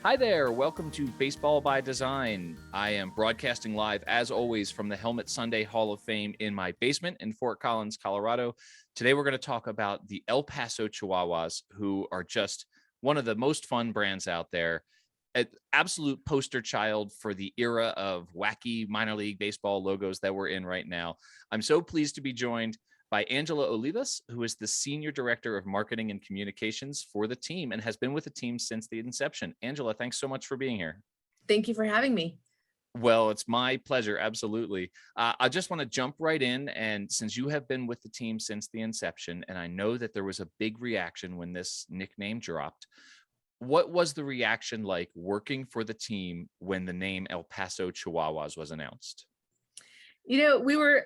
Hi there. Welcome to Baseball by Design. I am broadcasting live, as always, from the Helmet Sunday Hall of Fame in my basement in Fort Collins, Colorado. Today, we're going to talk about the El Paso Chihuahuas, who are just one of the most fun brands out there. An absolute poster child for the era of wacky minor league baseball logos that we're in right now. I'm so pleased to be joined by Angela Olivas, who is the Senior Director of Marketing and Communications for the team and has been with the team since the inception. Angela, thanks so much for being here. Thank you for having me. Well, it's my pleasure. Absolutely. I just want to jump right in. And since you have been with the team since the inception, and I know that there was a big reaction when this nickname dropped, what was the reaction like working for the team when the name El Paso Chihuahuas was announced? We were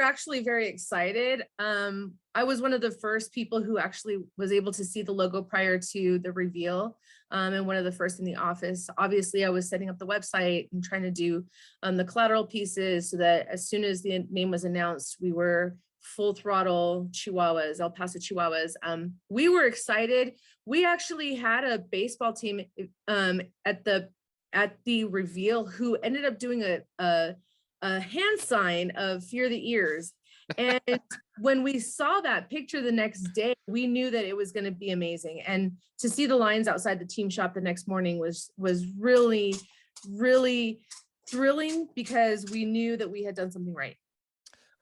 actually very excited. I was one of the first people who actually was able to see the logo prior to the reveal, and one of the first in the office. Obviously, I was setting up the website and trying to do the collateral pieces so that as soon as the name was announced, we were full throttle Chihuahuas, El Paso Chihuahuas. We were excited. We actually had a baseball team at the reveal who ended up doing a hand sign of fear the ears. And when we saw that picture the next day, we knew that it was going to be amazing. And to see the lines outside the team shop the next morning was really, really thrilling because we knew that we had done something right.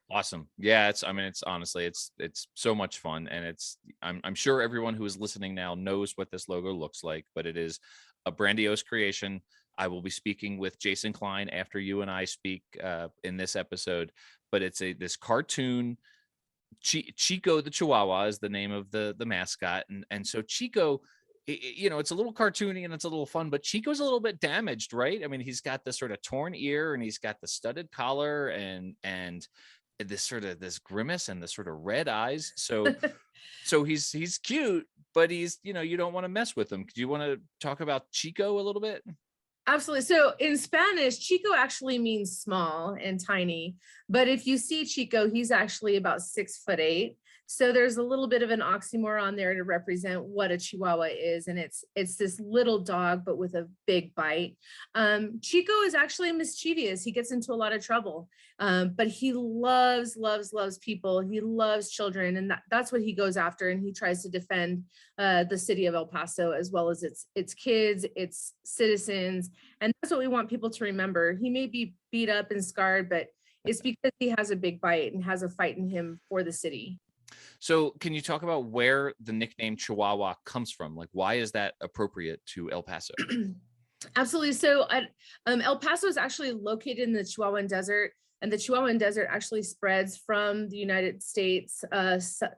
Awesome. Yeah, it's honestly, it's so much fun. And I'm sure everyone who is listening now knows what this logo looks like, but it is a Brandiose creation. I will be speaking with Jason Klein after you and I speak in this episode, but it's this cartoon. Chico the Chihuahua is the name of the mascot, and so Chico, it's a little cartoony and it's a little fun, but Chico's a little bit damaged, right? I mean, he's got this sort of torn ear and he's got the studded collar and this grimace and the sort of red eyes. So he's cute, but he's you don't want to mess with him. Do you want to talk about Chico a little bit? Absolutely. So in Spanish, Chico actually means small and tiny. But if you see Chico, he's actually about 6'8". So there's a little bit of an oxymoron there to represent what a Chihuahua is. And it's this little dog, but with a big bite. Chico is actually mischievous. He gets into a lot of trouble. But he loves people. He loves children. And that's what he goes after. And he tries to defend the city of El Paso, as well as its kids, its citizens. And that's what we want people to remember. He may be beat up and scarred, but it's because he has a big bite and has a fight in him for the city. So can you talk about where the nickname Chihuahua comes from? Like, why is that appropriate to El Paso? Absolutely. So El Paso is actually located in the Chihuahuan Desert. And the Chihuahuan Desert actually spreads from the United States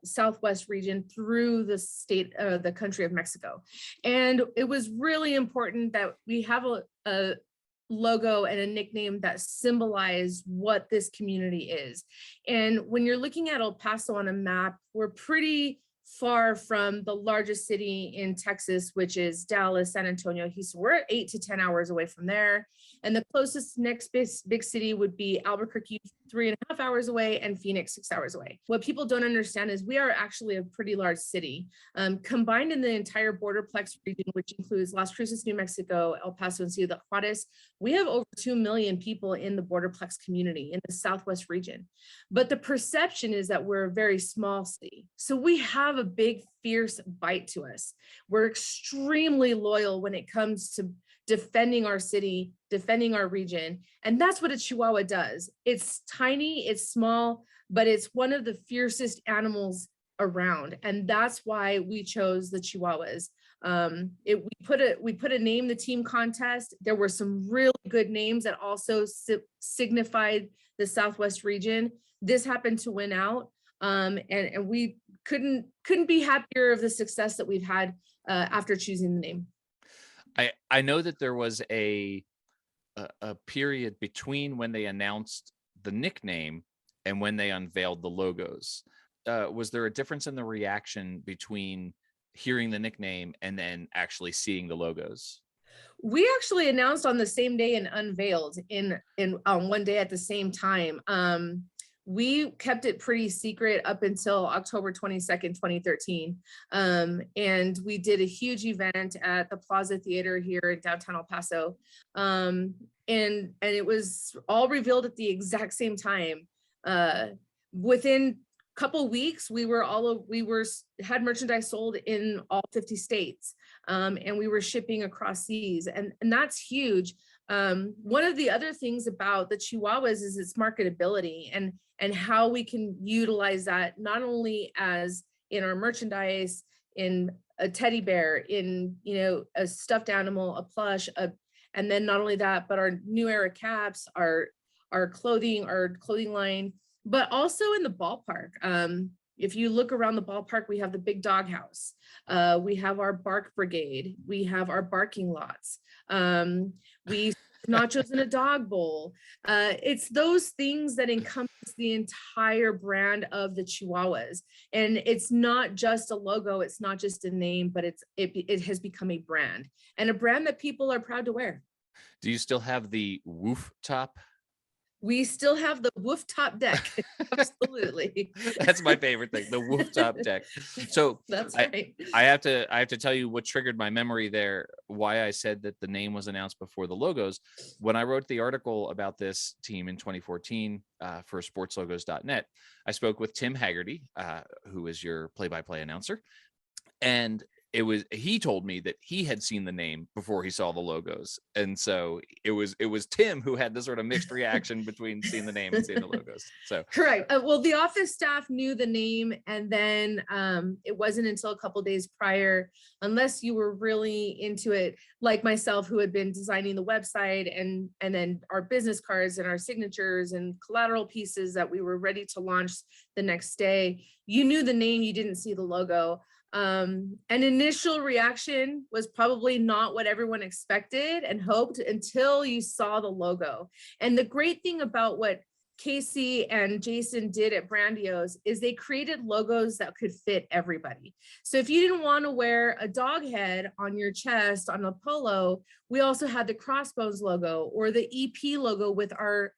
southwest region through the country of Mexico. And it was really important that we have a logo and a nickname that symbolize what this community is. And when you're looking at El Paso on a map, we're pretty far from the largest city in Texas, which is Dallas, San Antonio, Houston. We're 8 to 10 hours away from there. And the closest next big city would be Albuquerque, 3.5 hours away, and Phoenix, 6 hours away. What people don't understand is we are actually a pretty large city. Combined in the entire borderplex region, which includes Las Cruces, New Mexico, El Paso, and Ciudad Juarez, we have over 2 million people in the borderplex community in the southwest region. But the perception is that we're a very small city. So we have a big, fierce bite to us. We're extremely loyal when it comes to defending our city, defending our region. And that's what a Chihuahua does. It's tiny, it's small, but it's one of the fiercest animals around. And that's why we chose the Chihuahuas. We put a name the team contest. There were some really good names that also signified the Southwest region. This happened to win out. And we couldn't be happier of the success that we've had after choosing the name. I know that there was a period between when they announced the nickname and when they unveiled the logos. Was there a difference in the reaction between hearing the nickname and then actually seeing the logos? We actually announced on the same day and unveiled in one day at the same time. we kept it pretty secret up until October 22nd, 2013. And we did a huge event at the Plaza Theater here in downtown El Paso. And it was all revealed at the exact same time. Within a couple weeks, had merchandise sold in all 50 states. And we were shipping across seas, and that's huge. One of the other things about the Chihuahuas is its marketability and how we can utilize that not only as in our merchandise, in a teddy bear, in a stuffed animal, a plush, and then not only that, but our new era caps, our clothing line, but also in the ballpark. If you look around the ballpark, we have the big doghouse. We have our bark brigade. We have our barking lots. We nachos in a dog bowl. It's those things that encompass the entire brand of the Chihuahuas. And it's not just a logo, it's not just a name, but it has become a brand, and a brand that people are proud to wear. Do you still have the woof top? We still have the woof top deck. Absolutely. That's my favorite thing, the woof top deck. So that's right. I have to tell you what triggered my memory there, why I said that the name was announced before the logos. When I wrote the article about this team in 2014 for sportslogos.net, I spoke with Tim Haggerty, who is your play-by-play announcer. And he told me that he had seen the name before he saw the logos. And so it was Tim who had this sort of mixed reaction between seeing the name and seeing the logos. So correct. Well, the office staff knew the name, and then it wasn't until a couple days prior, unless you were really into it, like myself, who had been designing the website and then our business cards and our signatures and collateral pieces that we were ready to launch the next day. You knew the name, you didn't see the logo. An initial reaction was probably not what everyone expected and hoped until you saw the logo. And the great thing about what Casey and Jason did at Brandiose is they created logos that could fit everybody. So if you didn't want to wear a dog head on your chest on a polo, we also had the Crossbones logo or the EP logo with our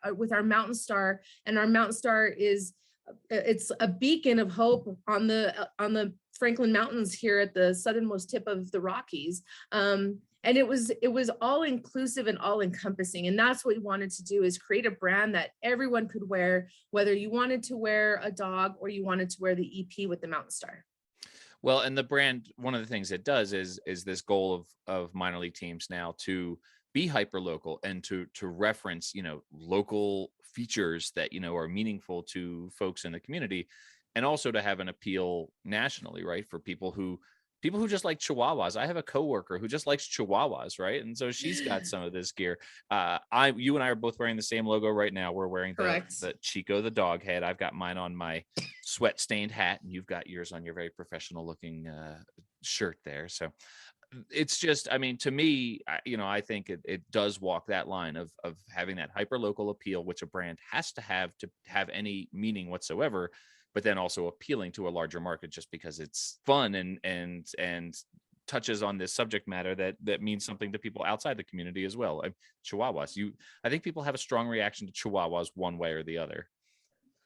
mountain star. And our mountain star it's a beacon of hope on the Franklin Mountains here at the southernmost tip of the Rockies. And it was all inclusive and all encompassing. And that's what we wanted to do, is create a brand that everyone could wear, whether you wanted to wear a dog or you wanted to wear the EP with the mountain star. Well, and the brand, one of the things it does is this goal of minor league teams now to be hyper local and to reference, local features that, are meaningful to folks in the community, and also to have an appeal nationally, right? For people who just like Chihuahuas. I have a coworker who just likes Chihuahuas, right? And so she's got some of this gear. You and I are both wearing the same logo right now. We're wearing the Chico, the dog head. I've got mine on my sweat stained hat, and you've got yours on your very professional looking shirt there. So it's just, to me, I think it does walk that line of having that hyper local appeal, which a brand has to have any meaning whatsoever, but then also appealing to a larger market just because it's fun and touches on this subject matter that means something to people outside the community as well. Chihuahuas, I think people have a strong reaction to Chihuahuas one way or the other.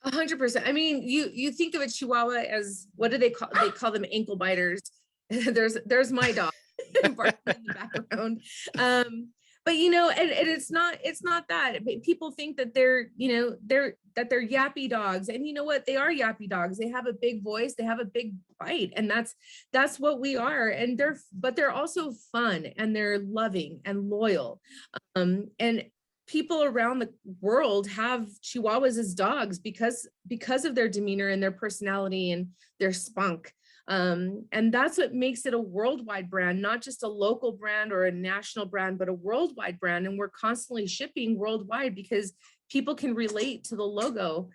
100%. You think of a Chihuahua as, what do they call? They call them ankle biters. There's my dog barking in the background. But and it's not that. People think that they're yappy dogs, and you know what? They are yappy dogs. They have a big voice, they have a big bite, and that's what we are. And they're also fun, and they're loving and loyal. And people around the world have Chihuahuas as dogs because of their demeanor and their personality and their spunk. And that's what makes it a worldwide brand, not just a local brand or a national brand, but a worldwide brand. And we're constantly shipping worldwide because people can relate to the logo.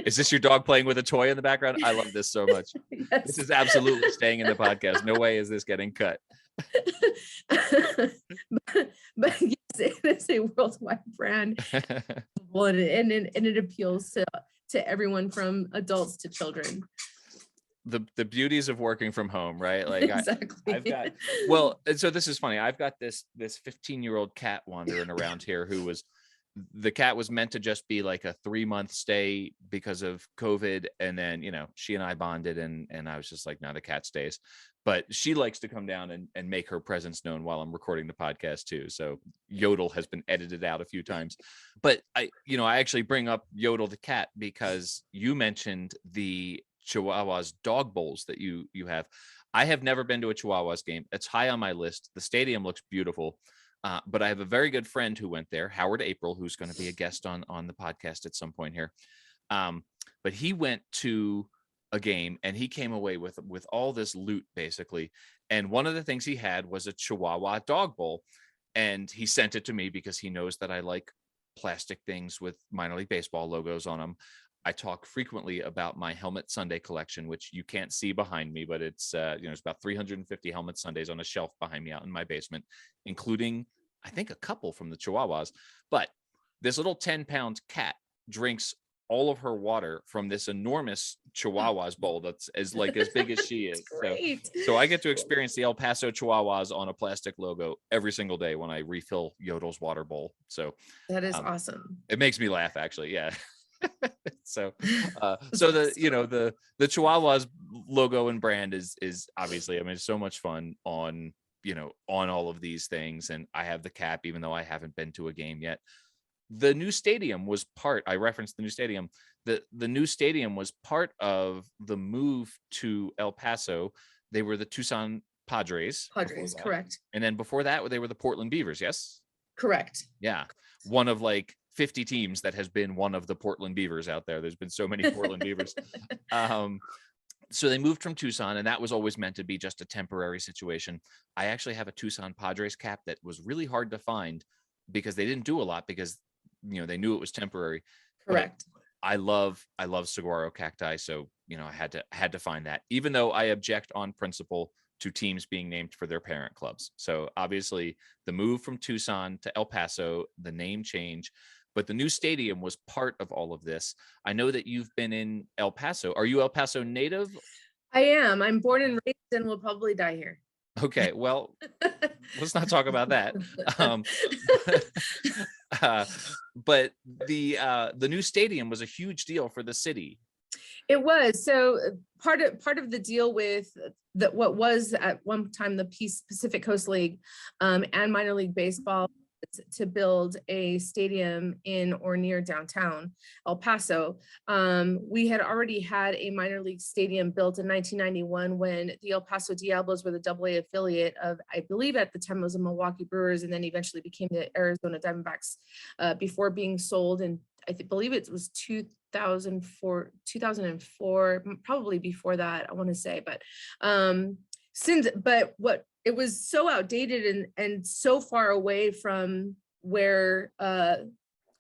Is this your dog playing with a toy in the background? I love this so much. Yes. This is absolutely staying in the podcast. No way is this getting cut. but yes, it is a worldwide brand. and it appeals to everyone from adults to children. The beauties of working from home, right? Like exactly. So this is funny. I've got this 15-year-old cat wandering around here who was the cat was meant to just be like a 3-month stay because of COVID. And then, she and I bonded, and I was just like, no, the cat stays. But she likes to come down and make her presence known while I'm recording the podcast too. So Yodel has been edited out a few times. But I actually bring up Yodel the cat because you mentioned the Chihuahuas dog bowls that you have. I have never been to a Chihuahuas game. It's high on my list. The stadium looks beautiful. But I have a very good friend who went there, Howard April, who's going to be a guest on the podcast at some point here. But he went to a game and he came away with all this loot, basically. And one of the things he had was a Chihuahua dog bowl. And he sent it to me because he knows that I like plastic things with minor league baseball logos on them. I talk frequently about my Helmet Sunday collection, which you can't see behind me, but it's it's about 350 Helmet Sundays on a shelf behind me out in my basement, including, I think, a couple from the Chihuahuas. But this little 10-pound cat drinks all of her water from this enormous Chihuahuas bowl that's as big as she is. So I get to experience the El Paso Chihuahuas on a plastic logo every single day when I refill Yodel's water bowl. So that is awesome. It makes me laugh, actually. Yeah. So the Chihuahuas logo and brand is obviously, it's so much fun on all of these things. And I have the cap, even though I haven't been to a game yet. The new stadium was I referenced the new stadium. The new stadium was part of the move to El Paso. They were the Tucson Padres, correct. And then before that, they were the Portland Beavers. Yes. Correct. Yeah. One of 50 teams that has been one of the Portland Beavers out there. There's been so many Portland Beavers. So they moved from Tucson, and that was always meant to be just a temporary situation. I actually have a Tucson Padres cap that was really hard to find because they didn't do a lot because, they knew it was temporary. Correct. But I love saguaro cacti. So, I had to find that, even though I object on principle to teams being named for their parent clubs. So obviously the move from Tucson to El Paso, the name change, but the new stadium was part of all of this. I know that you've been in El Paso. Are you El Paso native? I am. I'm born and raised and will probably die here. Okay, well, let's not talk about that. But the new stadium was a huge deal for the city. It was. So part of the deal with what was at one time the Pacific Coast League and minor league baseball to build a stadium in or near downtown El Paso. We had already had a minor league stadium built in 1991 when the El Paso Diablos were the AA affiliate of, I believe at the time it was the Milwaukee Brewers, and then eventually became the Arizona Diamondbacks before being sold. And I believe it was 2004, probably before that, I want to say, but it was so outdated and so far away from where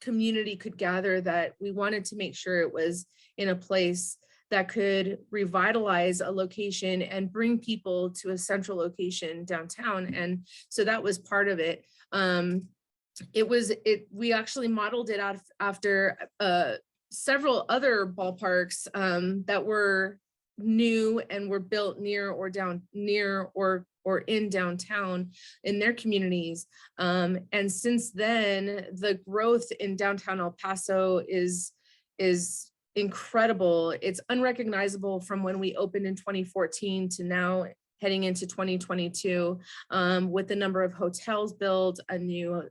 community could gather that we wanted to make sure it was in a place that could revitalize a location and bring people to a central location downtown. And so that was part of it. We actually modeled it after several other ballparks that were new and were built near or in downtown in their communities. And since then, the growth in downtown El Paso is incredible. It's unrecognizable from when we opened in 2014 to now heading into 2022, with the number of hotels built, a new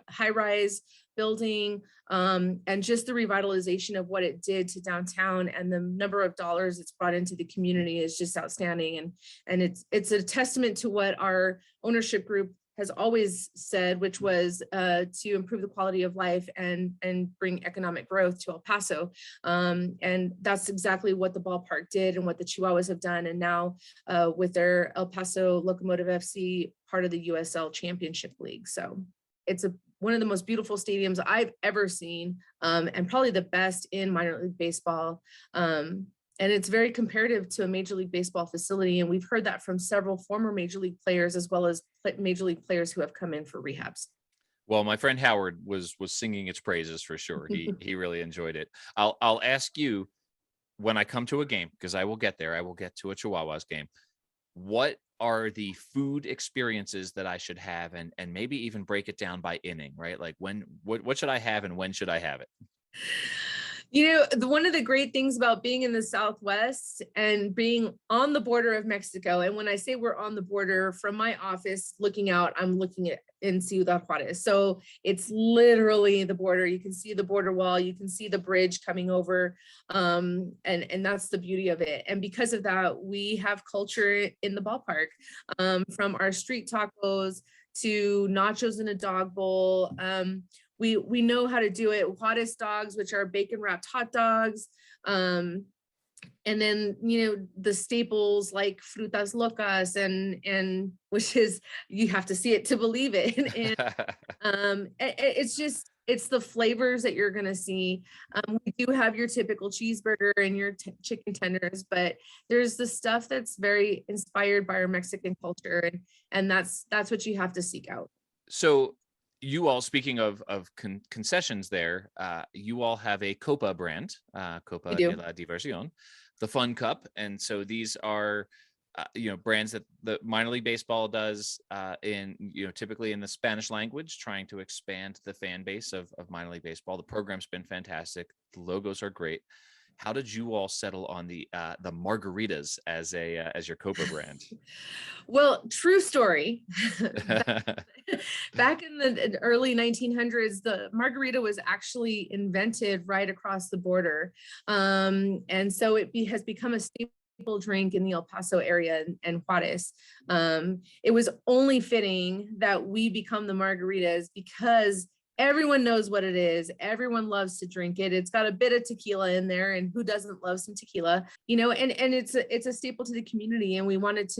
high-rise building, and just the revitalization of what it did to downtown and the number of dollars it's brought into the community is just outstanding. And it's a testament to what our ownership group has always said, which was to improve the quality of life and bring economic growth to El Paso. And that's exactly what the ballpark did and what the Chihuahuas have done. And now with their El Paso Locomotive FC, part of the USL Championship League. So it's one of the most beautiful stadiums I've ever seen, and probably the best in minor league baseball. And it's very comparative to a Major League Baseball facility. And we've heard that from several former Major League players, as well as Major League players who have come in for rehabs. Well, my friend Howard was singing its praises for sure. He really enjoyed it. I'll ask you, when I come to a game, because I will get there, I will get to a Chihuahuas game. What are the food experiences that I should have, and maybe even break it down by inning, right? Like what should I have and when should I have it? One of the great things about being in the Southwest and being on the border of Mexico, and when I say we're on the border, from my office looking out, I'm looking at in Ciudad Juarez. So it's literally the border. You can see the border wall, you can see the bridge coming over. And that's the beauty of it. And because of that, we have culture in the ballpark, from our street tacos to nachos in a dog bowl. We know how to do it. Juarez dogs, which are bacon wrapped hot dogs. And then, the staples like frutas locas and which is, you have to see it to believe it. And it's the flavors that you're going to see. We do have your typical cheeseburger and your chicken tenders, but there's the stuff that's very inspired by our Mexican culture. And that's what you have to seek out. So you all, speaking of concessions there, you all have a Copa brand, Copa de la Diversión, the Fun Cup. And so these are, brands that the minor league baseball does typically in the Spanish language, trying to expand the fan base of minor league baseball. The program's been fantastic. The logos are great. How did you all settle on the margaritas as your Copa brand? Well, true story. Back in the early 1900s, the margarita was actually invented right across the border. And so it has become a staple drink in the El Paso area and Juarez. It was only fitting that we become the margaritas because everyone knows what it is. Everyone loves to drink it. It's got a bit of tequila in there, and who doesn't love some tequila? And it's a staple to the community. And we wanted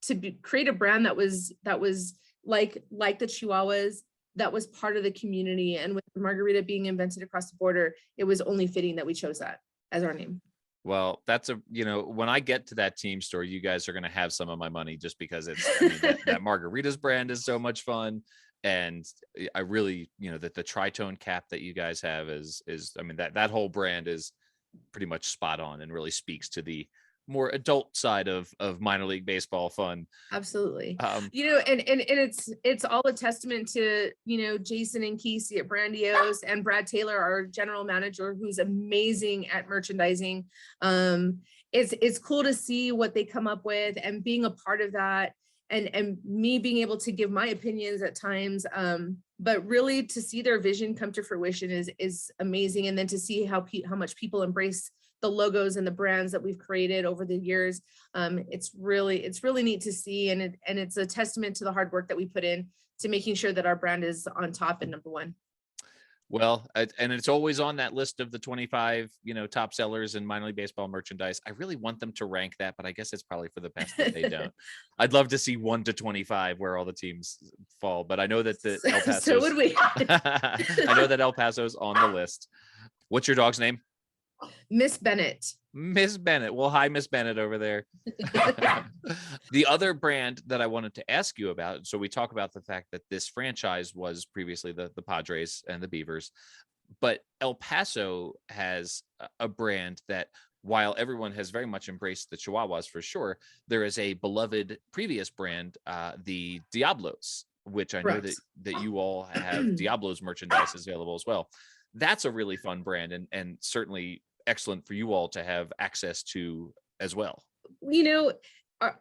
to create a brand that was like the Chihuahuas, that was part of the community. And with the margarita being invented across the border, it was only fitting that we chose that as our name. Well, that's when I get to that team store, you guys are going to have some of my money, just because that margaritas brand is so much fun. And I really, that the tritone cap that you guys have is that whole brand is pretty much spot on and really speaks to the more adult side of minor league baseball fun. Absolutely. And it's all a testament to, Jason and Kesey at Brandiose, and Brad Taylor, our general manager, who's amazing at merchandising. It's cool to see what they come up with and being a part of that. And me being able to give my opinions at times, but really to see their vision come to fruition is amazing. And then to see how much people embrace the logos and the brands that we've created over the years, it's really neat to see. And it's a testament to the hard work that we put in to making sure that our brand is on top and number one. Well, and it's always on that list of the 25, top sellers in minor league baseball merchandise. I really want them to rank that, but I guess it's probably for the best that they don't. I'd love to see 1 to 25 where all the teams fall, but I know that the El Paso. So would we. I know that El Paso's on the list. What's your dog's name? Miss Bennett. Miss Bennett. Well, hi, Miss Bennett over there. The other brand that I wanted to ask you about, so we talk about the fact that this franchise was previously the Padres and the Beavers, but El Paso has a brand that, while everyone has very much embraced the Chihuahuas for sure, there is a beloved previous brand, the Diablos, which I know that you all have Diablos merchandise available as well. That's a really fun brand, and certainly excellent for you all to have access to as well.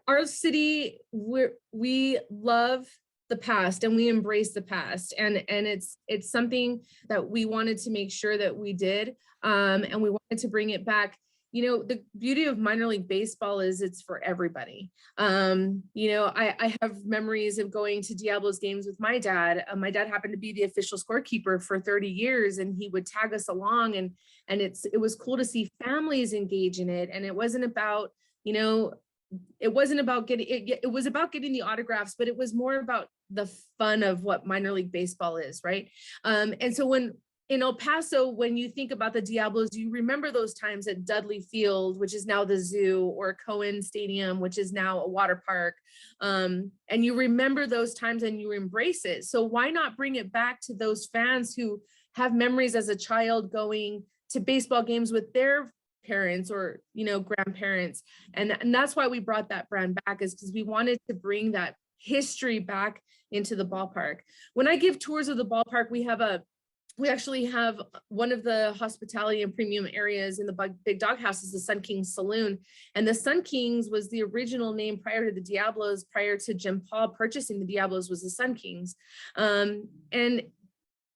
Our city, we love the past and we embrace the past, and it's something that we wanted to make sure that we did, and we wanted to bring it back. The beauty of minor league baseball is it's for everybody. I have memories of going to Diablos games with my dad. My dad happened to be the official scorekeeper for 30 years, and he would tag us along, and it was cool to see families engage in it. And it wasn't about, it was about getting the autographs, but it was more about the fun of what minor league baseball is, right? And so in El Paso, when you think about the Diablos, you remember those times at Dudley Field, which is now the zoo, or Cohen Stadium, which is now a water park. And you remember those times and you embrace it. So why not bring it back to those fans who have memories as a child going to baseball games with their parents or, grandparents. And that's why we brought that brand back, is because we wanted to bring that history back into the ballpark. When I give tours of the ballpark, we actually have one of the hospitality and premium areas in the Big Dog House is the Sun Kings Saloon. And the Sun Kings was the original name prior to the Diablos. Prior to Jim Paul purchasing the Diablos, was the Sun Kings. And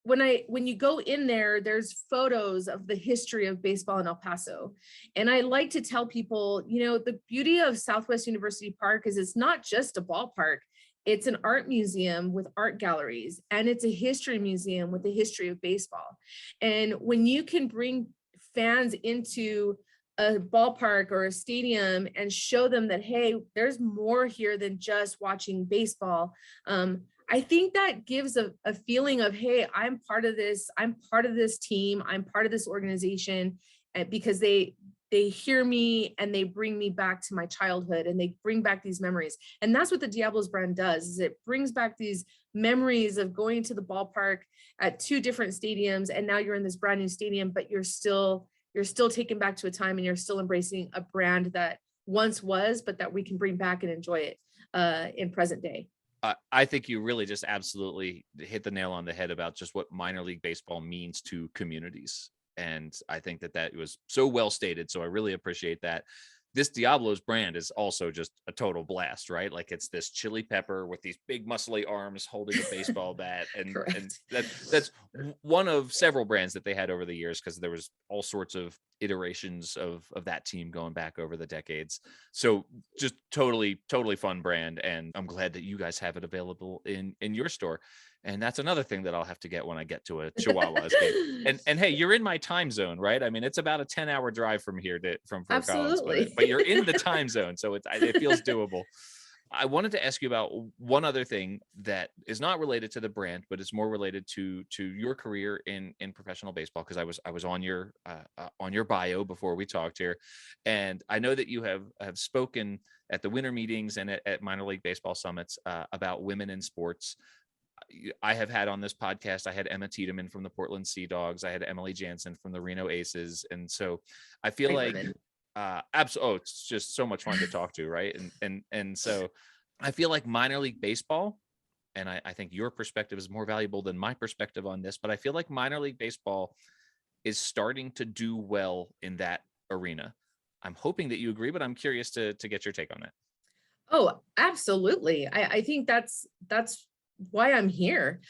when you go in there, there's photos of the history of baseball in El Paso. And I like to tell people, the beauty of Southwest University Park is it's not just a ballpark. It's an art museum with art galleries, and it's a history museum with the history of baseball. And when you can bring fans into a ballpark or a stadium and show them that, hey, there's more here than just watching baseball, I think that gives a feeling of, hey, I'm part of this. I'm part of this team. I'm part of this organization, because they hear me and they bring me back to my childhood and they bring back these memories. And that's what the Diablos brand does, is it brings back these memories of going to the ballpark at 2 different stadiums. And now you're in this brand new stadium, but you're still taken back to a time, and you're still embracing a brand that once was, but that we can bring back and enjoy it in present day. I think you really just absolutely hit the nail on the head about just what minor league baseball means to communities. And I think that was so well stated. So I really appreciate that. This Diablos brand is also just a total blast, right? Like, it's this chili pepper with these big muscly arms holding a baseball bat. And that's one of several brands that they had over the years, because there was all sorts of iterations of that team going back over the decades. So just totally fun brand. And I'm glad that you guys have it available in your store. And that's another thing that I'll have to get when I get to a Chihuahuas game. And hey, you're in my time zone, right? I mean, it's about a 10-hour drive from here from Fort Collins, but you're in the time zone, so it feels doable. I wanted to ask you about one other thing that is not related to the brand, but is more related to your career in professional baseball, because I was on your bio before we talked here, and I know that you have spoken at the winter meetings and at minor league baseball summits about women in sports. I have had on this podcast, I had Emma Tiedemann from the Portland Sea Dogs. I had Emily Jansen from the Reno Aces. And so I feel like, it's just so much fun to talk to. Right. And so I feel like minor league baseball, and I think your perspective is more valuable than my perspective on this, but I feel like minor league baseball is starting to do well in that arena. I'm hoping that you agree, but I'm curious to get your take on that. Oh, absolutely. I think that's why I'm here.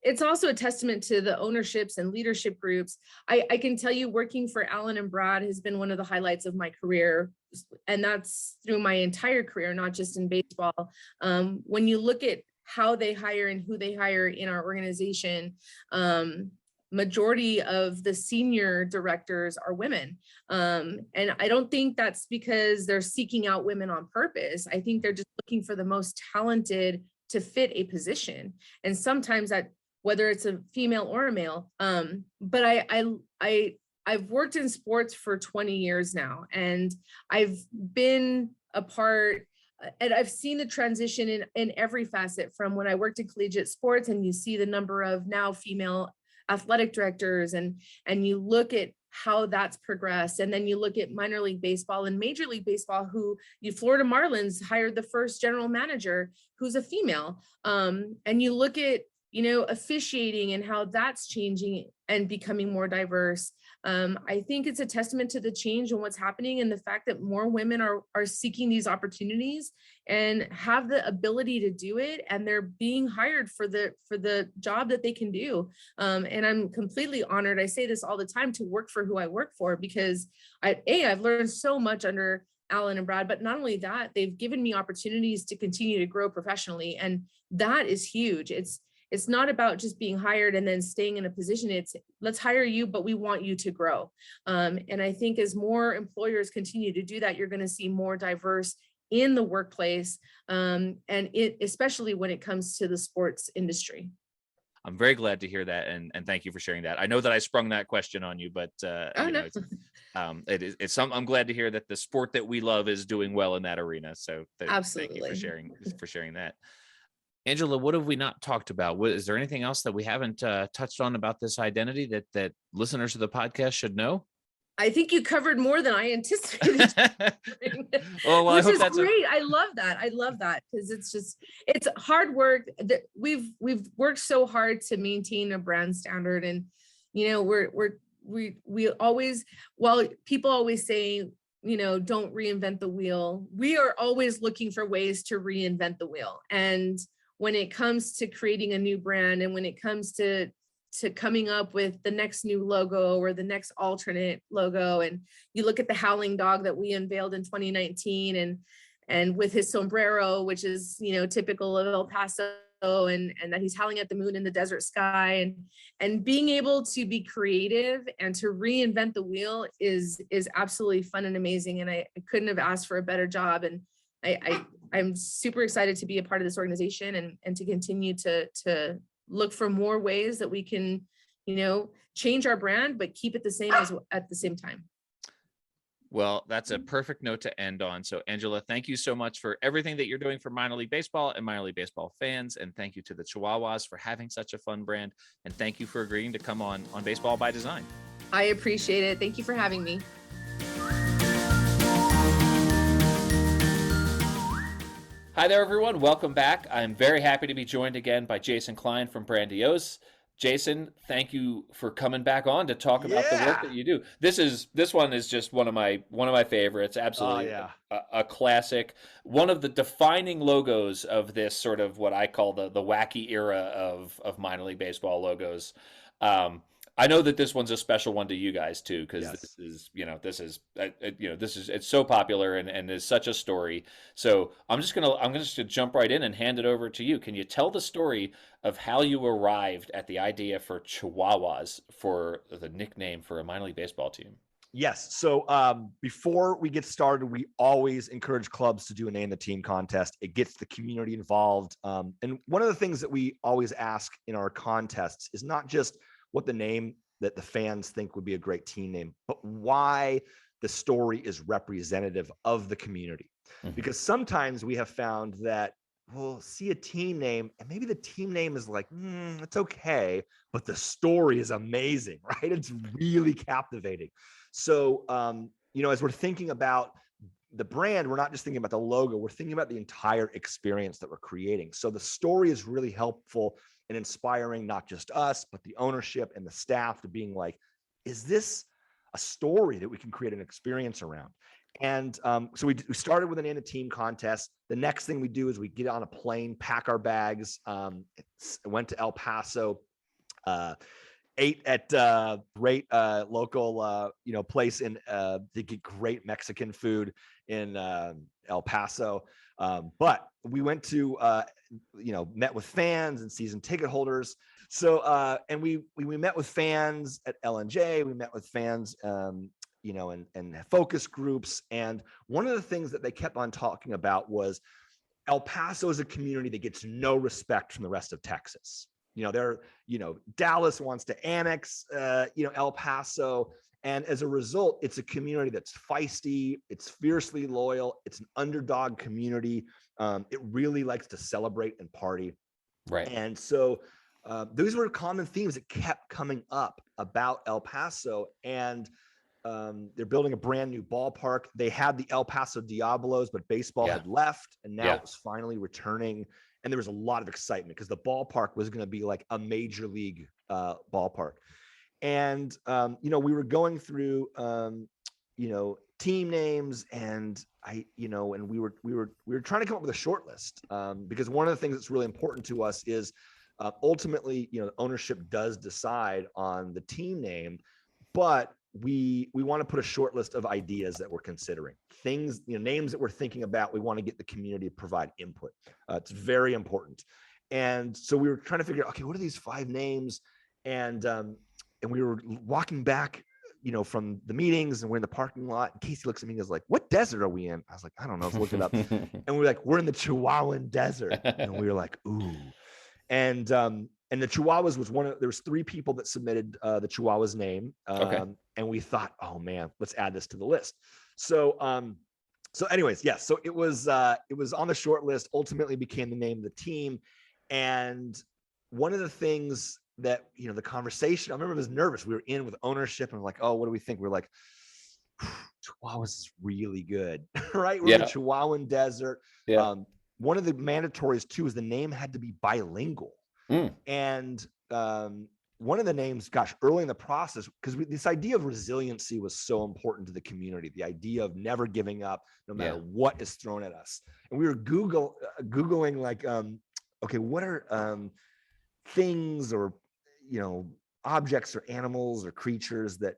It's also a testament to the ownerships and leadership groups. I can tell you, working for Alan and Brad has been one of the highlights of my career. And that's through my entire career, not just in baseball. When you look at how they hire and who they hire in our organization, majority of the senior directors are women. And I don't think that's because they're seeking out women on purpose. I think they're just looking for the most talented to fit a position. And sometimes that, whether it's a female or a male, but I've worked in sports for 20 years now, and I've been a part, and I've seen the transition in every facet, from when I worked in collegiate sports, and you see the number of now female athletic directors, and you look at how that's progressed. And then you look at minor league baseball and Major League Baseball, Florida Marlins hired the first general manager who's a female. And you look at, officiating and how that's changing and becoming more diverse. I think it's a testament to the change and what's happening, and the fact that more women are seeking these opportunities and have the ability to do it, and they're being hired for the job that they can do. And I'm completely honored. I say this all the time, to work for who I work for, because I've learned so much under Alan and Brad, but not only that, they've given me opportunities to continue to grow professionally. And that is huge. It's not about just being hired and then staying in a position. It's, let's hire you, but we want you to grow. And I think as more employers continue to do that, you're going to see more diverse in the workplace, and especially when it comes to the sports industry. I'm very glad to hear that, and thank you for sharing that. I know that I sprung that question on you, but I'm glad to hear that the sport that we love is doing well in that arena. So absolutely, thank you for sharing that. Angela, what have we not talked about? Is there anything else that we haven't touched on about this identity that listeners of the podcast should know? I think you covered more than I anticipated. Oh, well, I Which hope is that's great. I love that. I love that because it's hard work. That we've worked so hard to maintain a brand standard, and we always, while people always say, don't reinvent the wheel, we are always looking for ways to reinvent the wheel. And when it comes to creating a new brand, and when it comes to coming up with the next new logo or the next alternate logo, and you look at the howling dog that we unveiled in 2019, and with his sombrero, which is typical of El Paso, and that he's howling at the moon in the desert sky, and being able to be creative and to reinvent the wheel is absolutely fun and amazing. And I couldn't have asked for a better job. And I'm super excited to be a part of this organization, and to continue to look for more ways that we can, change our brand, but keep it the same at the same time. Well, that's a perfect note to end on. So, Angela, thank you so much for everything that you're doing for minor league baseball and minor league baseball fans. And thank you to the Chihuahuas for having such a fun brand. And thank you for agreeing to come on Baseball by Design. I appreciate it. Thank you for having me. Hi there, everyone. Welcome back. I'm very happy to be joined again by Jason Klein from Brandiose. Jason, thank you for coming back on to talk about the work that you do. This one is just one of my favorites. Absolutely, a classic. One of the defining logos of this sort of what I call the wacky era of minor league baseball logos. I know that this one's a special one to you guys too, because this is it's so popular and is such a story. So I'm just gonna jump right in and hand it over to you. Can you tell the story of how you arrived at the idea for Chihuahuas for the nickname for a minor league baseball team? Yes. So before we get started, we always encourage clubs to do a name the team contest. It gets the community involved. And one of the things that we always ask in our contests is not just what the name that the fans think would be a great team name, but why the story is representative of the community. Mm-hmm. Because sometimes we have found that we'll see a team name and maybe the team name is like, it's okay, but the story is amazing, right? It's really captivating. So, as we're thinking about the brand, we're not just thinking about the logo, we're thinking about the entire experience that we're creating. So the story is really helpful and inspiring, not just us, but the ownership and the staff to being like, is this a story that we can create an experience around? And so we started with an in a team contest. The next thing we do is we get on a plane, pack our bags, went to El Paso, ate at great local place in to get great Mexican food in El Paso. But we went to met with fans and season ticket holders. So and we met with fans at LNJ. We met with fans and focus groups. And one of the things that they kept on talking about was El Paso is a community that gets no respect from the rest of Texas. Dallas wants to annex, El Paso. And as a result, it's a community that's feisty. It's fiercely loyal. It's an underdog community. It really likes to celebrate and party. Right. And so those were common themes that kept coming up about El Paso. And they're building a brand new ballpark. They had the El Paso Diablos, but baseball had left, and now it was finally returning. And there was a lot of excitement because the ballpark was going to be like a major league ballpark. And we were going through team names, and and we were trying to come up with a short list because one of the things that's really important to us is ultimately ownership does decide on the team name, but we want to put a short list of ideas that we're considering, things, names that we're thinking about. We want to get the community to provide input. It's very important. And so we were trying to figure out, okay, what are these 5 names? And we were walking back, from the meetings, and we're in the parking lot. And Casey looks at me and is like, "What desert are we in?" I was like, "I don't know. Let's look it up." And we're like, "We're in the Chihuahuan desert." And we were like, "Ooh." And the Chihuahuas was there was 3 people that submitted the Chihuahuas name. And we thought, oh man, let's add this to the list. So anyways, yes. So it was on the short list, ultimately became the name of the team. And one of the things that, the conversation, I remember I was nervous. We were in with ownership and we're like, oh, what do we think? We're like, Chihuahuas is really good, right? We're Yeah. in the Chihuahuan Desert. Yeah. One of the mandatories too is the name had to be bilingual. And one of the names, gosh, early in the process, because this idea of resiliency was so important to the community, the idea of never giving up no matter what is thrown at us. And we were Googling like, okay, what are things or, objects or animals or creatures that,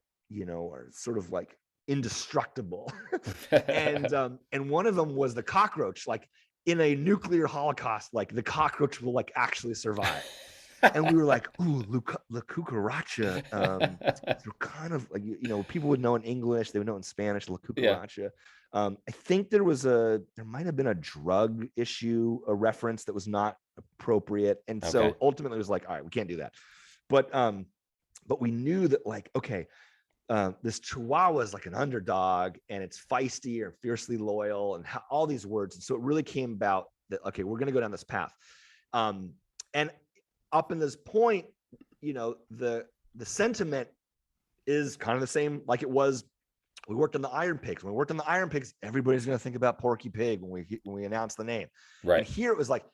are sort of like indestructible. And one of them was the cockroach. Like in a nuclear holocaust, like the cockroach will like actually survive. And we were like, ooh, La Cucaracha. They're kind of like, people would know in English, they would know in Spanish, La Cucaracha. I think there might have been a drug issue, a reference that was not appropriate. And so ultimately it was like, all right, we can't do that. But we knew that like, okay, this Chihuahua is like an underdog and it's feisty or fiercely loyal and all these words. And so it really came about that, okay, we're going to go down this path. And up in this point, the sentiment is kind of the same like it was. We worked on the Iron Pigs. When we worked on the Iron Pigs, everybody's going to think about Porky Pig when we announce the name. Right. And here it was like,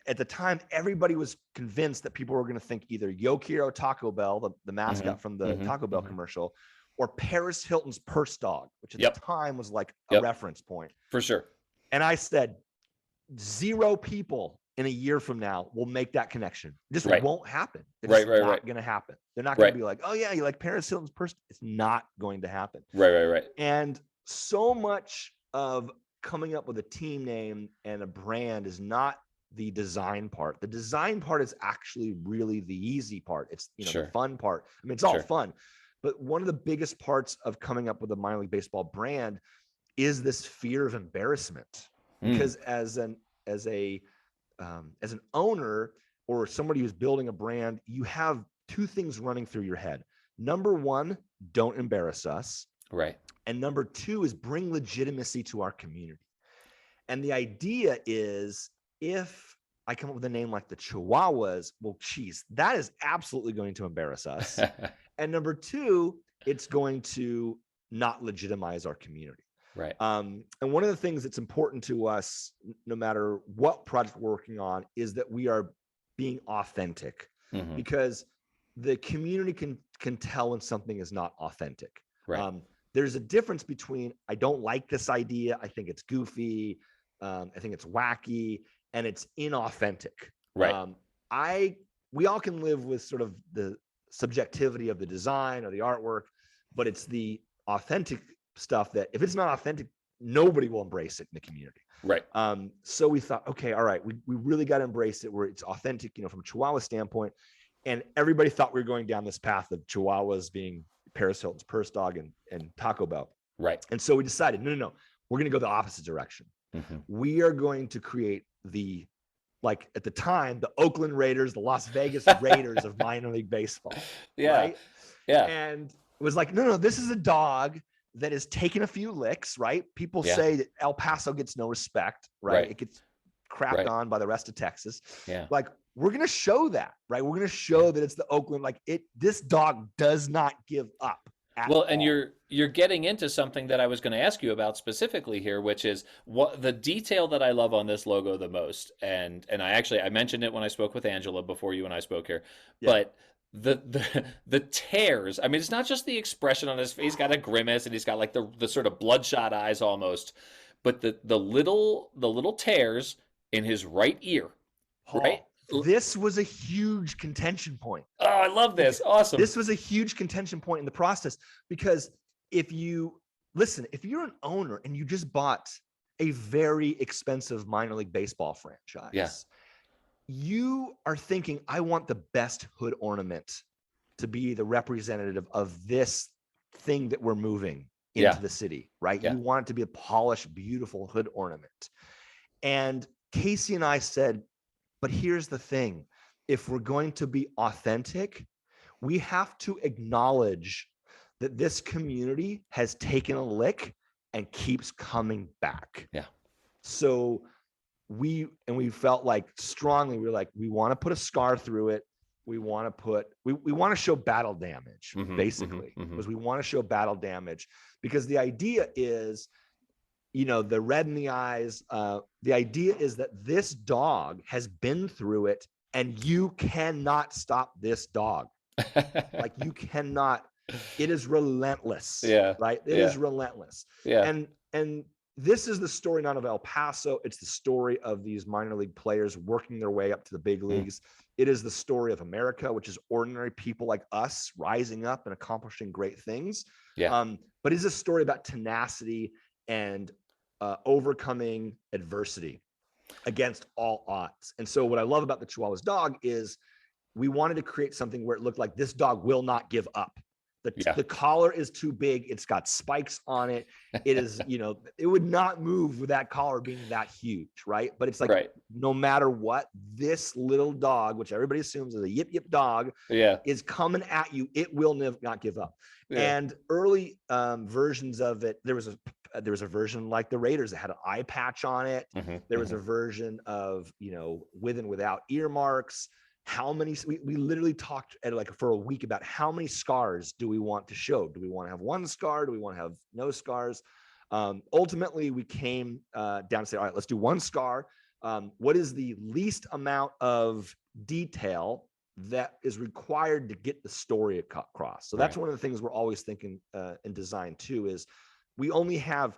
at the time, everybody was convinced that people were going to think either Yokiro Taco Bell, the mascot from the Taco Bell commercial, or Paris Hilton's Purse Dog, which at the time was like a reference point. For sure. And I said, 0 people in a year from now will make that connection. This won't happen. It's not going to happen. They're not going to be like, oh yeah, you like Paris Hilton's purse. It's not going to happen. Right. And so much of coming up with a team name and a brand is not the design part. The design part is actually really the easy part. It's the fun part. I mean, it's all fun. But one of the biggest parts of coming up with a minor league baseball brand is this fear of embarrassment. Because as an owner or somebody who's building a brand, you have 2 things running through your head. Number 1, don't embarrass us. Right. And number 2 is bring legitimacy to our community. And the idea is, if I come up with a name like the Chihuahuas, well, geez, that is absolutely going to embarrass us. And number 2, it's going to not legitimize our community. Right. And one of the things that's important to us, no matter what project we're working on, is that we are being authentic, because the community can tell when something is not authentic. Right. There's a difference between, I don't like this idea, I think it's goofy, I think it's wacky, and it's inauthentic. Right. We all can live with sort of the subjectivity of the design or the artwork, but it's the authentic stuff that if it's not authentic, nobody will embrace it in the community. Right. So we thought, okay, all right, we really got to embrace it where it's authentic, from a Chihuahua standpoint. And everybody thought we were going down this path of Chihuahuas being Paris Hilton's Purse Dog and Taco Bell. Right. And so we decided, no, we're going to go the opposite direction. We are going to create like at the time, the Oakland Raiders, the Las Vegas Raiders of minor league baseball. Right? Yeah. And it was like, no, this is a dog that has taken a few licks, right? People say that El Paso gets no respect, right? It gets crapped on by the rest of Texas. Yeah. Like, we're going to show that, right? We're going to show that it's the Oakland, like this dog does not give up. Well, and you're getting into something that I was going to ask you about specifically here, which is what the detail that I love on this logo the most. And I mentioned it when I spoke with Angela before you and I spoke here, but the tears, I mean, it's not just the expression on his face. He's got a grimace and he's got like the sort of bloodshot eyes almost, but the little tears in his right ear, right? This was a huge contention point. Oh, I love this. Awesome. This was a huge contention point in the process, because if you're an owner and you just bought a very expensive minor league baseball franchise, you are thinking, I want the best hood ornament to be the representative of this thing that we're moving into the city, right? You want it to be a polished, beautiful hood ornament. And Casey and I said, but here's the thing. If we're going to be authentic, we have to acknowledge that this community has taken a lick and keeps coming back. Yeah. So we felt like strongly, we want to put a scar through it. We want to show battle damage, basically, because we want to show battle damage, because the idea is, the red in the eyes. The idea is that this dog has been through it, and you cannot stop this dog. Like, you cannot. It is relentless. Yeah. Right. It is relentless. Yeah. And this is the story not of El Paso. It's the story of these minor league players working their way up to the big leagues. It is the story of America, which is ordinary people like us rising up and accomplishing great things. Yeah. But it's a story about tenacity and overcoming adversity against all odds. And so what I love about the Chihuahua's dog is we wanted to create something where it looked like this dog will not give up. The collar is too big. It's got spikes on it. It is, it would not move with that collar being that huge, right? But it's like, no matter what, this little dog, which everybody assumes is a yip yip dog, is coming at you. It will not give up. And early versions of it, there was a version like the Raiders that had an eye patch on it. There was a version of, with and without earmarks. How many, we literally talked for a week about how many scars do we want to show? Do we want to have one scar? Do we want to have no scars? Ultimately, we came down to say, all right, let's do one scar. What is the least amount of detail that is required to get the story across? So that's one of the things we're always thinking in design too, is we only have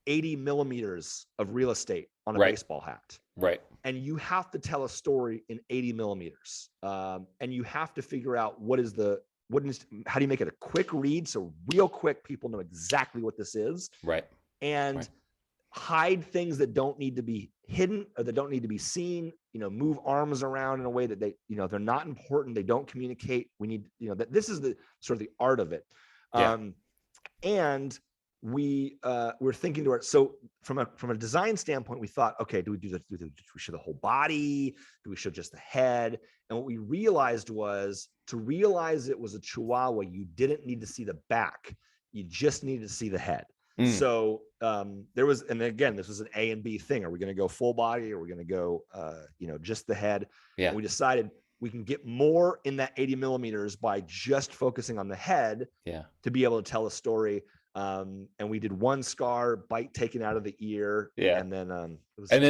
80 millimeters of real estate on a baseball hat. Right. And you have to tell a story in 80 millimeters. And you have to figure out how do you make it a quick read? So real quick, people know exactly what this is. Right. And hide things that don't need to be hidden or that don't need to be seen, move arms around in a way that they, they're not important. They don't communicate. We need, that this is the sort of the art of it. And we're thinking to it. So from a design standpoint, we thought, okay, do we show the whole body? Do we show just the head? And what we realized was, to realize it was a Chihuahua, you didn't need to see the back. You just needed to see the head. So there was, and again, this was an A and B thing. Are we going to go full body? Or are we going to go, just the head? And we decided we can get more in that 80 millimeters by just focusing on the head to be able to tell a story. And we did one scar, bite taken out of the ear, and then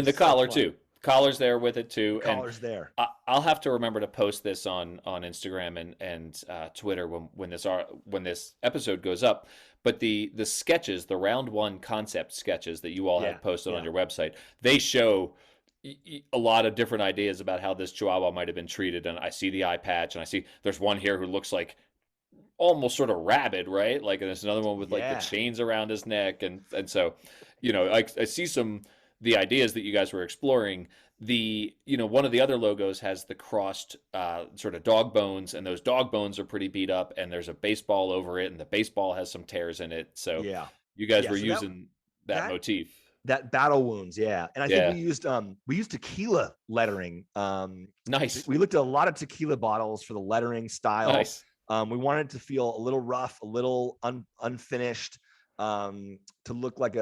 the collar too. Collar's there with it too. Collar's there. I'll have to remember to post this on Instagram and Twitter when this episode goes up. But the sketches, the round one concept sketches that you all have posted on your website, they show a lot of different ideas about how this Chihuahua might have been treated. And I see the eye patch, and I see there's one here who looks like almost sort of rabid, right? Like, and there's another one with like the chains around his neck. And so, I see the ideas that you guys were exploring. One of the other logos has the crossed sort of dog bones, and those dog bones are pretty beat up, and there's a baseball over it, and the baseball has some tears in it. So you guys were using that motif. That battle wounds. And I think we used tequila lettering. Nice. We looked at a lot of tequila bottles for the lettering style. Nice. We wanted it to feel a little rough, a little unfinished, to look like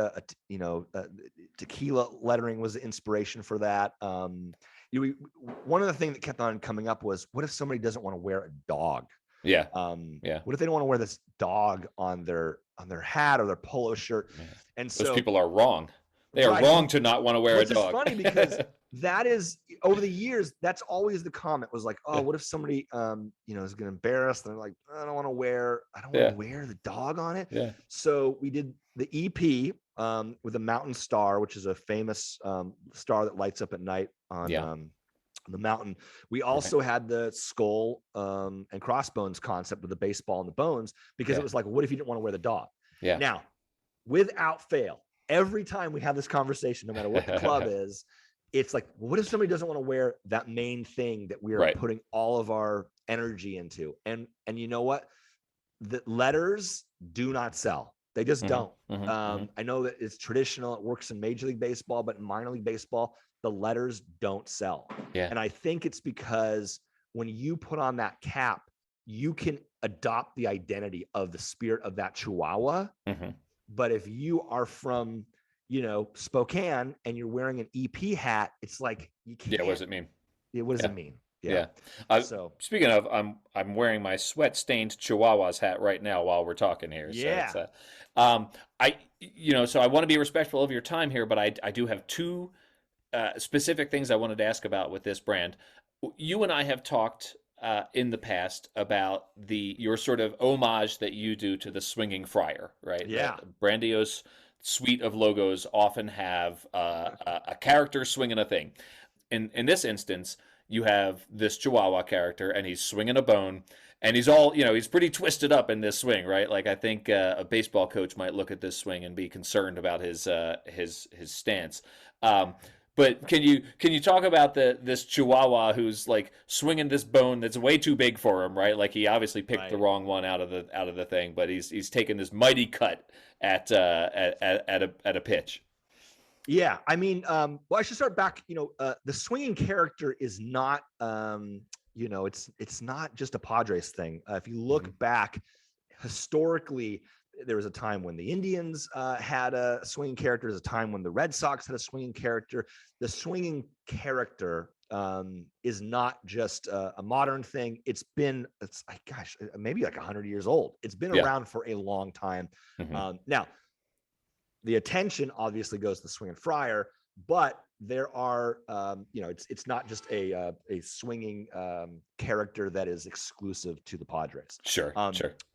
tequila lettering was the inspiration for that. One of the things that kept on coming up was, what if somebody doesn't want to wear a dog? What if they don't want to wear this dog on their hat or their polo shirt? And so those people are wrong. They are wrong to not want to wear a dog. It's funny because that is, over the years, that's always the comment was like, oh, what if somebody, is going to embarrass? And they're like, I don't want to wear the dog on it. So we did the EP with a mountain star, which is a famous star that lights up at night on the mountain. We also had the skull and crossbones concept with the baseball and the bones, because it was like, what if you didn't want to wear the dog? Now, without fail, every time we have this conversation, no matter what the club is, it's like, well, what if somebody doesn't want to wear that main thing that we are putting all of our energy into? And you know what? The letters do not sell. They just don't. I know that it's traditional. It works in Major League Baseball, but in minor league baseball, the letters don't sell. And I think it's because when you put on that cap, you can adopt the identity of the spirit of that Chihuahua. But if you are from, Spokane and you're wearing an EP hat, it's like, you can't. What does it mean? What does it mean? Yeah. So Speaking of, I'm wearing my sweat-stained Chihuahuas hat right now while we're talking here. So yeah. it's so I want to be respectful of your time here, but I do have two specific things I wanted to ask about with this brand. You and I have talked in the past about your sort of homage that you do to the swinging friar, right? Yeah. The Brandiose suite of logos often have a character swinging a thing. In this instance, you have this Chihuahua character, and he's swinging a bone, and he's all he's pretty twisted up in this swing, right? Like I think a baseball coach might look at this swing and be concerned about his stance. But can you talk about this Chihuahua who's like swinging this bone that's way too big for him, right? Like he obviously picked the wrong one out of the thing, but he's taking this mighty cut at a pitch. Yeah, I mean, well, I should start back. The swinging character is not, it's not just a Padres thing. If you look back historically, there was a time when the Indians had a swinging character. There's a time when the Red Sox had a swinging character. The swinging character is not just a modern thing. It's maybe like 100 years old. It's been around for a long time. Now, the attention obviously goes to the swinging friar, but there are, it's not just a swinging character that is exclusive to the Padres. Sure.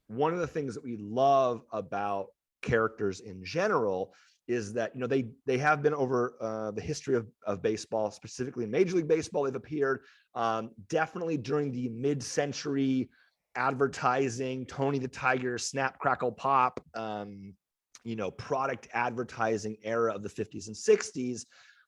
One of the things that we love about characters in general is that, they have been over the history of baseball, specifically in Major League Baseball. They've appeared definitely during the mid-century advertising, Tony the Tiger, Snap, Crackle, Pop, product advertising era of the 50s and 60s,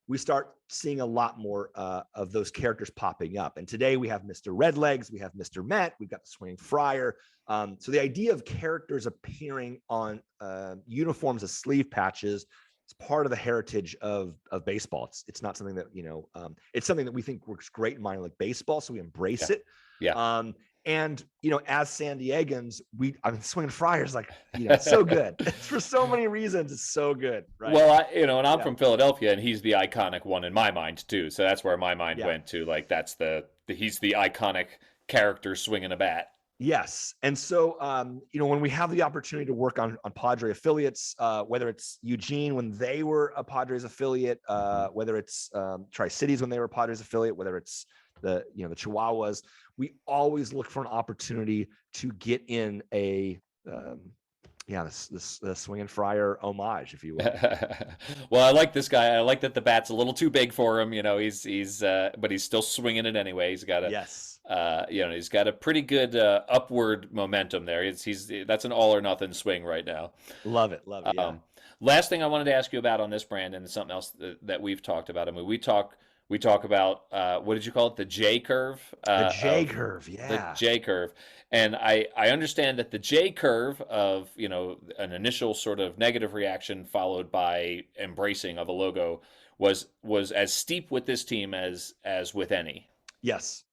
we start seeing a lot more of those characters popping up. And today we have Mr. Redlegs, we have Mr. Met, we've got the Swinging Friar. So the idea of characters appearing on uniforms as sleeve patches is part of the heritage of baseball. It's not something that, it's something that we think works great in minor league baseball, so we embrace it. Yeah. And, as San Diegans, Swinging Friars, like, it's so good. It's for so many reasons. It's so good. Right. Well, and I'm from Philadelphia, and he's the iconic one in my mind too. So that's where my mind went to. Like, he's the iconic character swinging a bat. Yes. And so, when we have the opportunity to work on Padre affiliates, whether it's Eugene when they were a Padres affiliate, whether it's Tri-Cities when they were a Padres affiliate, whether it's the Chihuahuas, we always look for an opportunity to get in the Swinging Friar homage, if you will. Well, I like this guy. I like that the bat's a little too big for him. But he's still swinging it anyway. He's got he's got a pretty good upward momentum there. That's an all or nothing swing right now. Love it. Yeah. Last thing I wanted to ask you about on this brand, and something else that we've talked about. I mean, we talk about what did you call it? The J curve. The J curve, yeah. The J curve, and I understand that the J curve of an initial sort of negative reaction followed by embracing of a logo was as steep with this team as with any. Yes.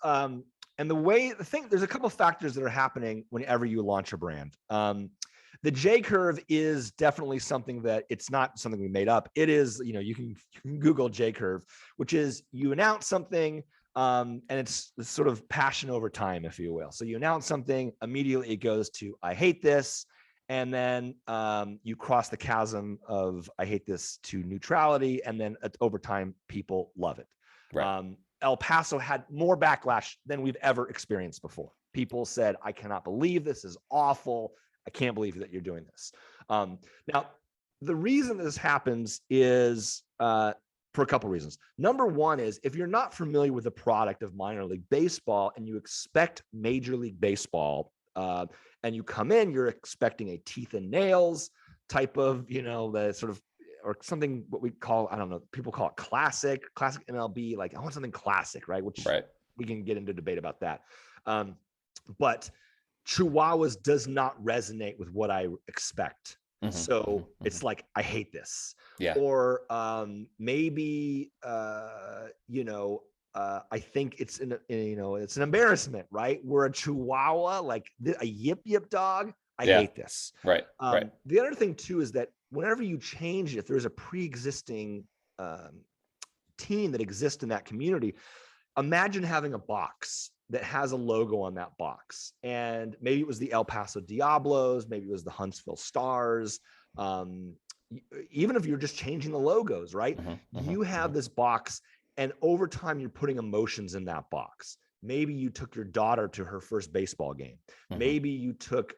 And there's a couple of factors that are happening whenever you launch a brand. The J curve is definitely something that it's not something we made up. It is, you can Google J curve, which is you announce something and it's sort of passion over time, if you will. So you announce something, immediately it goes to, I hate this. And then you cross the chasm of, I hate this, to neutrality. And then over time, people love it. Right. El Paso had more backlash than we've ever experienced before. People said, I cannot believe this is awful. I can't believe that you're doing this. Now, the reason this happens is for a couple of reasons. Number one is if you're not familiar with the product of minor league baseball and you expect Major League Baseball and you come in, you're expecting a teeth and nails type of, the sort of, or something what we call, I don't know, people call it classic MLB. Like, I want something classic, right? Which we can get into debate about that. But Chihuahuas does not resonate with what I expect. So it's like, I hate this. Yeah. Or maybe, I think it's it's an embarrassment, right? We're a Chihuahua, like a yip dog. I hate this. Right. The other thing too is that whenever you change it, if there's a pre-existing team that exists in that community, imagine having a box that has a logo on that box, and maybe it was the El Paso Diablos, maybe it was the Huntsville Stars. Even if you're just changing the logos, right? You have this box, and over time you're putting emotions in that box. Maybe you took your daughter to her first baseball game. Maybe you took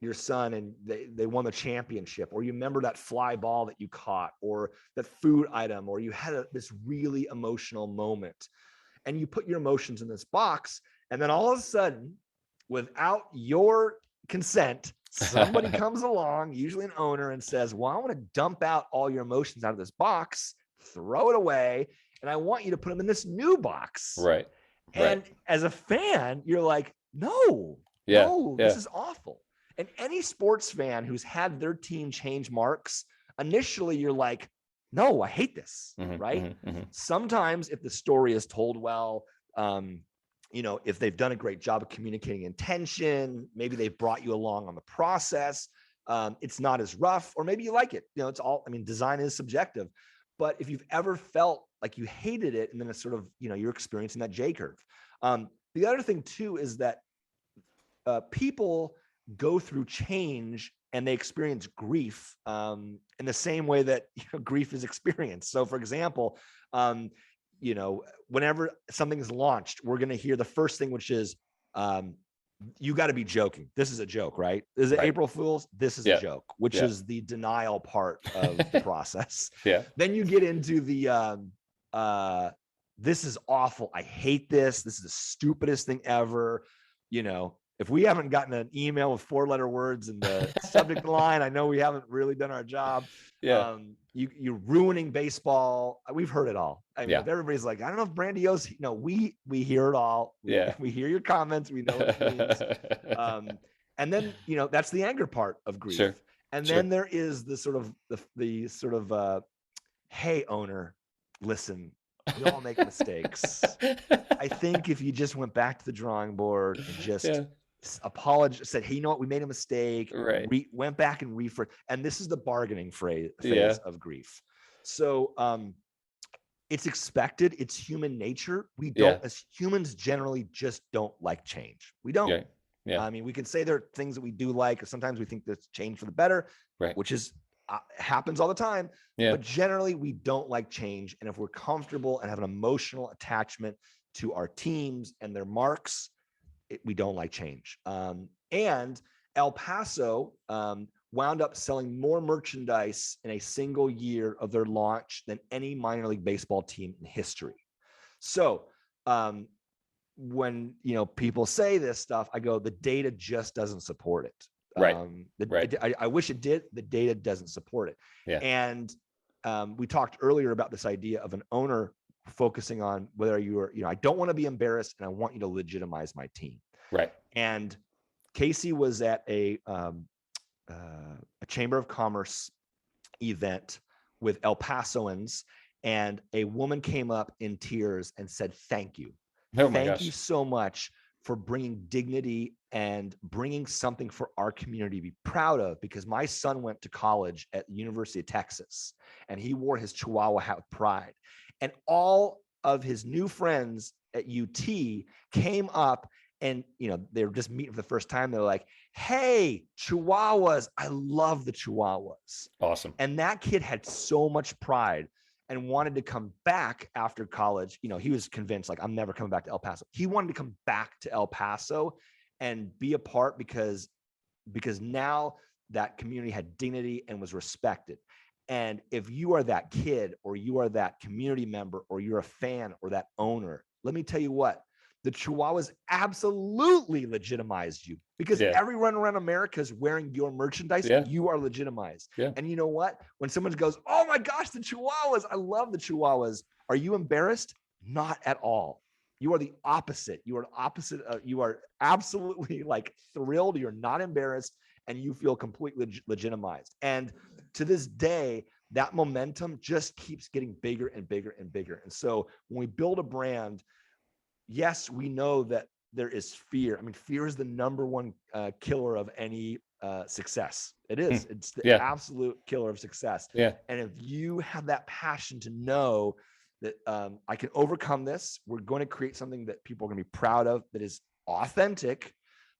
your son and they won the championship, or you remember that fly ball that you caught, or that food item, or you had this really emotional moment, and you put your emotions in this box. And then all of a sudden, without your consent, somebody comes along, usually an owner, and says, well, I want to dump out all your emotions out of this box, throw it away, and I want you to put them in this new box. Right. And as a fan, you're like, no, this is awful. And any sports fan who's had their team change marks, initially you're like, no, I hate this, right? Sometimes if the story is told well, if they've done a great job of communicating intention, maybe they've brought you along on the process, it's not as rough, or maybe you like it. It's all, design is subjective. But if you've ever felt like you hated it, and then it's sort of, you're experiencing that J curve. The other thing too is that people go through change and they experience grief in the same way that grief is experienced. So for example, whenever something is launched, we're going to hear the first thing, which is, you got to be joking. This is a joke, right? Is it April Fool's? This is a joke, which is the denial part of the process. Then you get into the, this is awful. I hate this. This is the stupidest thing ever. If we haven't gotten an email with 4-letter words in the subject line, I know we haven't really done our job. You're ruining baseball. We've heard it all. If everybody's like, I don't know if Brandiose, we hear it all. We hear your comments. We know what it means. And then, that's the anger part of grief. And then there is the sort of, hey, owner, listen, we all make mistakes. I think if you just went back to the drawing board and just apologized, said, hey, you know what, we made a mistake, went back and and this is the bargaining phase of grief. So it's expected. It's human nature. We don't, as humans, generally just don't like change. We don't. We can say there are things that we do like, or sometimes we think that's change for the better, which is happens all the time. But generally we don't like change. And if we're comfortable and have an emotional attachment to our teams and their marks, we don't like change. And El Paso wound up selling more merchandise in a single year of their launch than any minor league baseball team in history. So when people say this stuff, I go, the data just doesn't support it. I wish it did. The data doesn't support it. And we talked earlier about this idea of an owner focusing on whether you are, I don't want to be embarrassed and I want you to legitimize my team. And Casey was at a Chamber of Commerce event with El Pasoans, and a woman came up in tears and said, thank you. Thank you so much for bringing dignity and bringing something for our community to be proud of, because my son went to college at the University of Texas and he wore his Chihuahua hat with pride. And all of his new friends at UT came up and, they were just meeting for the first time. They're like, hey, Chihuahuas, I love the Chihuahuas. Awesome. And that kid had so much pride and wanted to come back after college. He was convinced, like, I'm never coming back to El Paso. He wanted to come back to El Paso and be a part because now that community had dignity and was respected. And if you are that kid, or you are that community member, or you're a fan, or that owner, let me tell you what, the Chihuahuas absolutely legitimized you, because everyone around America is wearing your merchandise. You are legitimized. And you know what? When someone goes, oh my gosh, the Chihuahuas, I love the Chihuahuas. Are you embarrassed? Not at all. You are the opposite. You are the opposite. You are absolutely like thrilled. You're not embarrassed, and you feel completely legitimized. And to this day, that momentum just keeps getting bigger and bigger and bigger. And so when we build a brand, yes, we know that there is fear. Fear is the number one killer of any success. It is. It's the absolute killer of success. And if you have that passion to know that I can overcome this. We're going to create something that people are going to be proud of, that is authentic,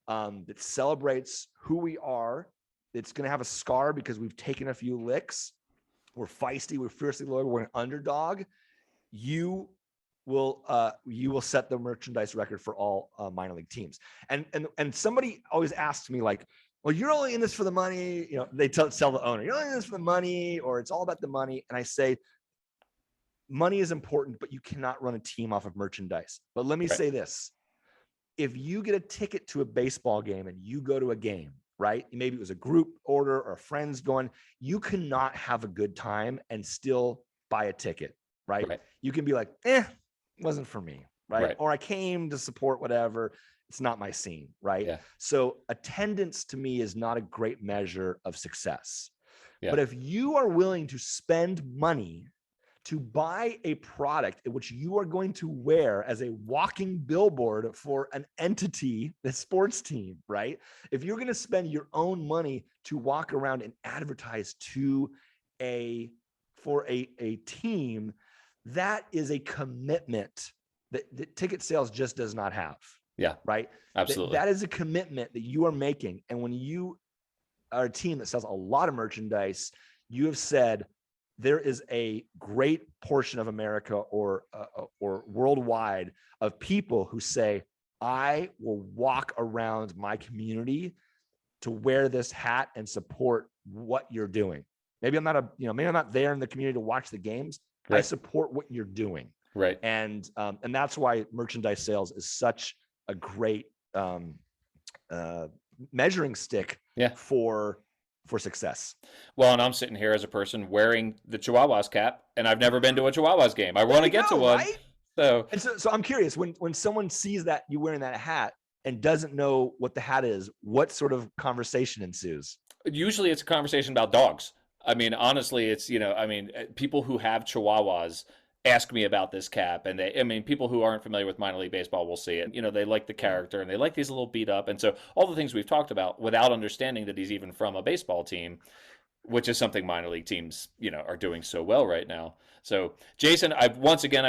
that celebrates who we are. It's going to have a scar because we've taken a few licks. We're feisty. We're fiercely loyal. We're an underdog. You will set the merchandise record for all minor league teams. And somebody always asks me like, well, you're only in this for the money. You know, they tell the owner, you're only in this for the money, or it's all about the money. And I say, money is important, but you cannot run a team off of merchandise. But let me say this. If you get a ticket to a baseball game and you go to a game, right? Maybe it was a group order or friends going, you cannot have a good time and still buy a ticket, right? You can be like, it wasn't for me, right? Or I came to support whatever. It's not my scene, right? Yeah. So attendance to me is not a great measure of success. Yeah. But if you are willing to spend money to buy a product in which you are going to wear as a walking billboard for an entity, the sports team, right? If you're going to spend your own money to walk around and advertise for a team, that is a commitment that ticket sales just does not have. Yeah. Right. Absolutely. That is a commitment that you are making. And when you are a team that sells a lot of merchandise, you have said, there is a great portion of America or worldwide of people who say, I will walk around my community to wear this hat and support what you're doing. Maybe I'm not there in the community to watch the games. I support what you're doing. Right. And that's why merchandise sales is such a great measuring stick for success. Well, and I'm sitting here as a person wearing the Chihuahuas cap, and I've never been to a Chihuahuas game. I want to get to one. Right? So I'm curious, when someone sees that you wearing that hat and doesn't know what the hat is, what sort of conversation ensues? Usually it's a conversation about dogs. I mean, honestly, it's, people who have Chihuahuas ask me about this cap, and people who aren't familiar with minor league baseball will see it. They like the character and they like these little beat up. And so all the things we've talked about without understanding that he's even from a baseball team, which is something minor league teams, are doing so well right now. So Jason, I've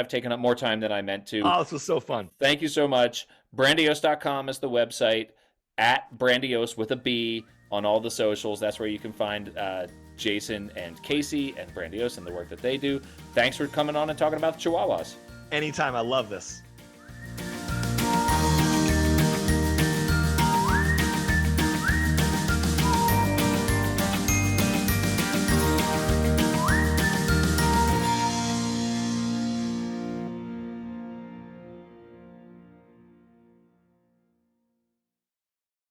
taken up more time than I meant to. Oh, this was so fun. Thank you so much. Brandiose.com is the website, at Brandiose with a B on all the socials. That's where you can find Jason and Casey and Brandiose and the work that they do. Thanks for coming on and talking about the Chihuahuas. Anytime. I love this.